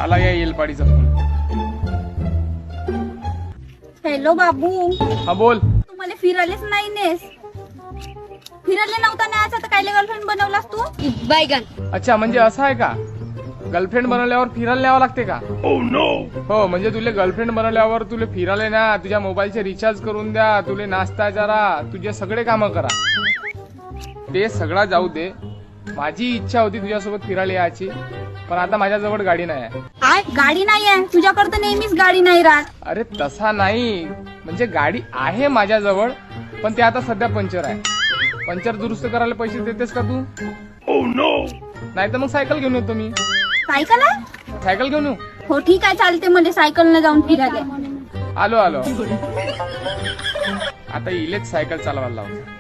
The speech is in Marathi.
आला या येलपाडीचा फोन. हॅलो बाबू, हा बोल. तू मला फिरायलाच नाही नेस. फिरायला नव्हता न्यायचा तर कायले गर्लफ्रेंड बनवलास तू? बायगन. अच्छा, म्हणजे असं आहे का? गर्लफ्रेंड बनवल्यावर फिरायला न्यावं लागते का? हो, म्हणजे तुला गर्लफ्रेंड बनवल्यावर तुला फिरायला ना, तुझ्या मोबाईलचे रिचार्ज करून द्या, तुला नाश्ता जरा, तुझे सगळे कामं करा. ते सगळा जाऊ दे. माझी इच्छा होती तुझ्यासोबत फिरायला यायची, पण आता माझ्याजवळ गाडी नाही आहे. गाडी नाही आहे तुझ्याकडे तर नेहमीच गाडी नाही राहत. अरे तसा नाही, म्हणजे गाडी आहे माझ्याजवळ, पण ते आता सध्या पंक्चर आहे. पंक्चर दुरुस्त करायला पैसे देतेस का तू? नाही तर मग सायकल घेऊन येतो मी. सायकल आहे? सायकल घेऊन येऊ? हो ठीक आहे, चालते. मला सायकलने जाऊन फिरायला. आलो आता इलेच सायकल चालवायला लावतो.